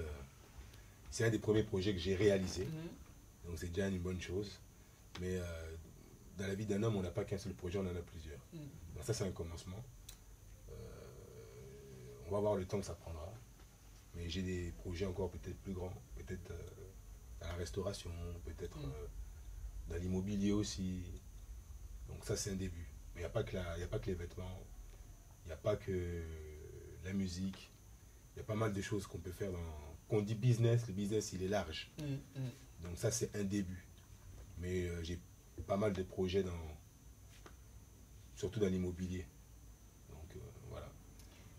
C'est un des premiers projets que j'ai réalisé. Donc c'est déjà une bonne chose. Mais dans la vie d'un homme, on n'a pas qu'un seul projet, on en a plusieurs. Donc ça c'est un commencement. On va voir le temps que ça prendra. Mais j'ai des projets encore peut-être plus grands. Peut-être dans la restauration, peut-être dans l'immobilier aussi. Donc ça c'est un début. Mais il n'y a pas que les vêtements. Il n'y a pas que la musique. Il y a pas mal de choses qu'on peut faire dans... Quand on dit business, le business il est large. Donc ça c'est un début. Mais j'ai pas mal de projets surtout dans l'immobilier. Donc voilà.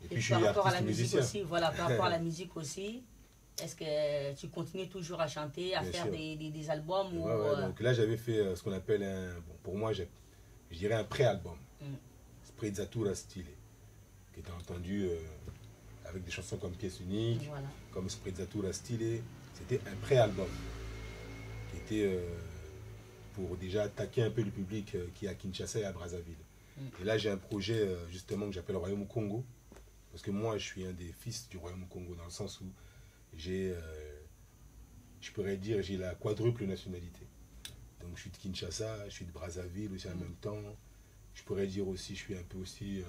Et puis je suis par rapport à la artiste musique musicien. aussi, voilà, par rapport à la musique aussi, est-ce que tu continues toujours à chanter, à Bien faire sûr. des albums ou, Ouais, donc là j'avais fait ce qu'on appelle pour moi je dirais un pré-album. Sprezzatura Stile. Qui était entendu avec des chansons comme Pièce Unique, voilà. comme Sprezzatura Stile. C'était un pré-album qui était pour déjà attaquer un peu le public qui est à Kinshasa et à Brazzaville. Et là j'ai un projet justement que j'appelle Royaume Congo. Parce que moi je suis un des fils du Royaume Congo dans le sens où j'ai, je pourrais dire, j'ai la quadruple nationalité. Donc je suis de Kinshasa, je suis de Brazzaville aussi en même temps. Je pourrais dire aussi, je suis un peu aussi...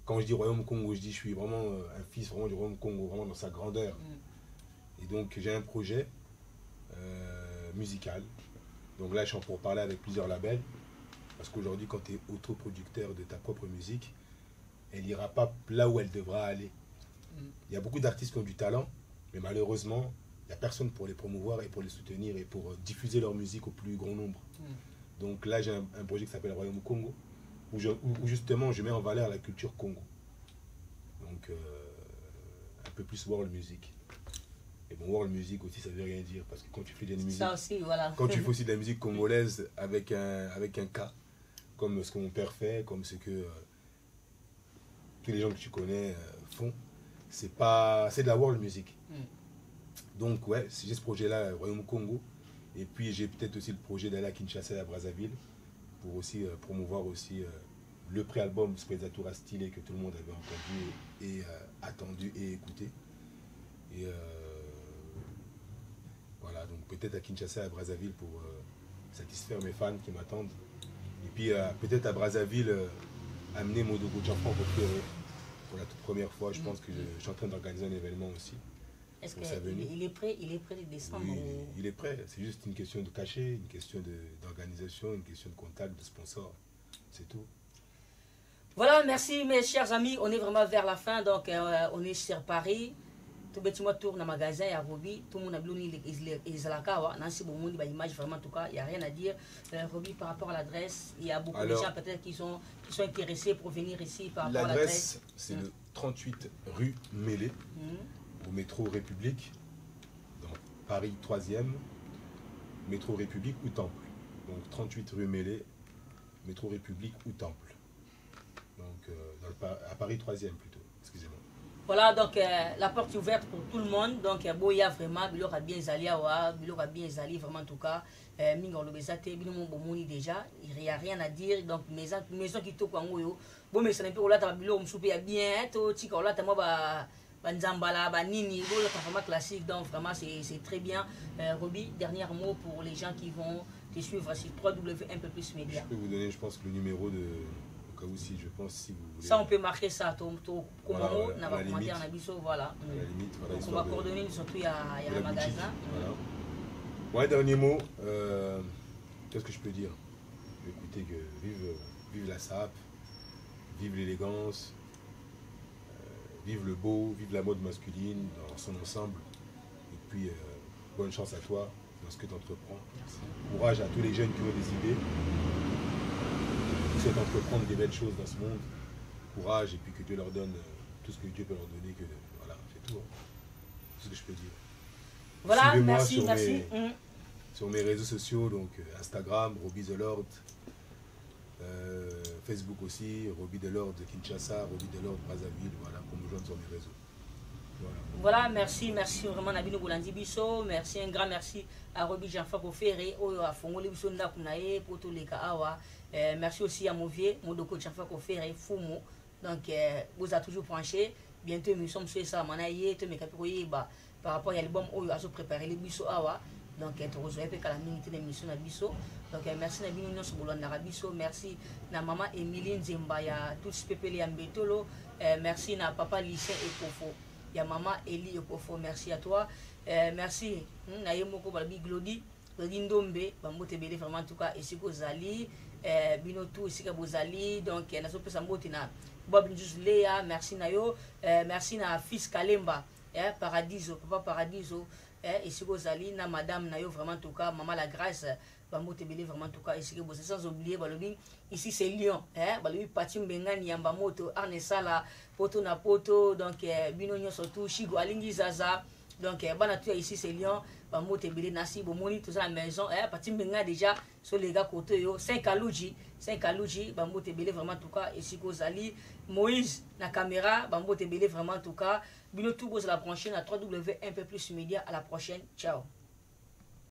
quand je dis Royaume Congo, je dis je suis vraiment un fils vraiment du Royaume Congo, vraiment dans sa grandeur. Et donc j'ai un projet musical. Donc là je suis en pour parler avec plusieurs labels. Parce qu'aujourd'hui quand tu es autoproducteur de ta propre musique, elle n'ira pas là où elle devra aller. Il y a beaucoup d'artistes qui ont du talent, mais malheureusement, il n'y a personne pour les promouvoir et pour les soutenir et pour diffuser leur musique au plus grand nombre. Donc là, j'ai un projet qui s'appelle Royaume Congo, où justement je mets en valeur la culture Congo. Donc un peu plus world music. Et bon, world music aussi, ça ne veut rien dire, parce que quand tu fais de la musique, ça aussi, voilà. quand tu fais aussi de la musique congolaise avec un K, comme ce que mon père fait, comme ce que tous les gens que tu connais font, c'est de la world music. Donc ouais, j'ai ce projet-là, Royaume Congo, Et puis j'ai peut-être aussi le projet d'aller à Kinshasa et à Brazzaville pour aussi promouvoir aussi le pré-album Sprezzatura Stylé que tout le monde avait entendu et attendu et écouté. Et voilà, donc peut-être à Kinshasa et à Brazzaville pour satisfaire mes fans qui m'attendent. Et puis peut-être à Brazzaville amener Modogo Gianfranco Ferré pour la toute première fois. Je pense que je suis en train d'organiser un événement aussi. Est-ce qu'il est prêt de descendre? Oui, il est prêt. C'est juste une question de cachet, une question d'organisation, une question de contact, de sponsor. C'est tout. Voilà, merci mes chers amis. On est vraiment vers la fin. Donc on est sur Paris. Tout bêtement tourne dans le magasin à Roby. Tout le monde a bloqué les alakawa. Nancy bon monde image vraiment en tout cas. Il n'y a rien à dire. Roby par rapport à l'adresse, il y a beaucoup de gens peut-être qui sont intéressés pour venir ici par rapport à l'adresse. C'est le 38 rue Mélé. Au métro République, dans Paris 3e, métro République ou Temple. Donc 38 rue Mélé, métro République ou Temple. Donc à Paris 3e plutôt, excusez-moi. Voilà, donc la porte est ouverte pour tout le monde. Donc Boya vraiment, il aura bien zali, il aura bien zali vraiment en tout cas. Mingo le besate, binomo bomoni déjà, il n'y a rien à dire. Donc maison qui toque en haut, bon mais ça n'est pas là, t'as bilo m'souper bien, to tika là, t'as moi Banzambala, Banini, vraiment classique, donc vraiment c'est très bien. Roby, dernier mot pour les gens qui vont te suivre sur www.unpeuplusmedia. Je peux vous donner, je pense, le numéro de. Au cas où si je pense, si vous voulez. Ça, on peut marquer ça, voilà, on va commenter en abisso, voilà. À la limite, voilà. Donc on va coordonner, surtout il y a un magasin. Voilà. Bon, un dernier mot, qu'est-ce que je peux dire? Écoutez, que vive la SAP, vive l'élégance. Vive le beau, vive la mode masculine dans son ensemble. Et puis, bonne chance à toi dans ce que tu entreprends. Merci. Courage à tous les jeunes qui ont des idées, qui souhaitent entreprendre des belles choses dans ce monde. Courage et puis que Dieu leur donne tout ce que Dieu peut leur donner. Voilà, c'est tout. Tout ce que je peux dire. Voilà, merci. Sur mes réseaux sociaux, donc Instagram, Roby The Lord. Facebook aussi, Roby The Lord de Kinshasa, Roby The Lord Brazzaville, voilà, pour nous joindre sur mes réseaux. Voilà, merci vraiment Nabino Bolandi Bisso, merci, un grand merci à Roby Gianfranco Ferré, à Fongole Bisso Ndakunae, pour tous les Awa. Merci aussi à Movier, Modoko Gianfranco Ferré, Fumo. Donc, vous avez toujours branché. Bientôt, nous sommes sur ça, Manaye, par rapport à l'album, où à se préparer les Bisso Awa. Donc, tu reçois la minute d'émission à Bisso. Donc, merci à Nabino Nyos Bolanda Bisso. Merci à maman Emiline Zembaya, tout ce peuple à Mbetolo. Merci à papa lycée Ekofo. Il y a maman Eli Ekofo. Merci à toi. Merci à Yemoko Balbi Glody. Glody Ndombe. Bambo Tebele vraiment en tout cas. Ici Zali. Binotou ici Bozali. Donc, il y a un peu de Bob Njus Léa. Merci à yo. Merci à fils Kalemba. Paradiso. Papa Paradiso. Ici Zali, na madame Nayo vraiment en tout cas, maman la grâce, Bambo Tebele vraiment en tout cas, ici sans oublier Balobi, ici c'est Lyon, Balobi Patim Bengani Yambamoto, Arnesala, Poto na Poto, donc Binonio surtout, Chigo Alingi Zaza, donc Banatua ici c'est Lyon, Bambo Tebele Nasi, Bomoni, tout ça à la maison, Patim Benga déjà, sur les gars côté yo, 5 Kalouji, Bambo Tebele vraiment en tout cas, ici Zali, Moïse, na caméra, Bambo Tebele vraiment en tout cas, Bino tout la prochaine à www.unpeuplusmedia. À la prochaine. Ciao.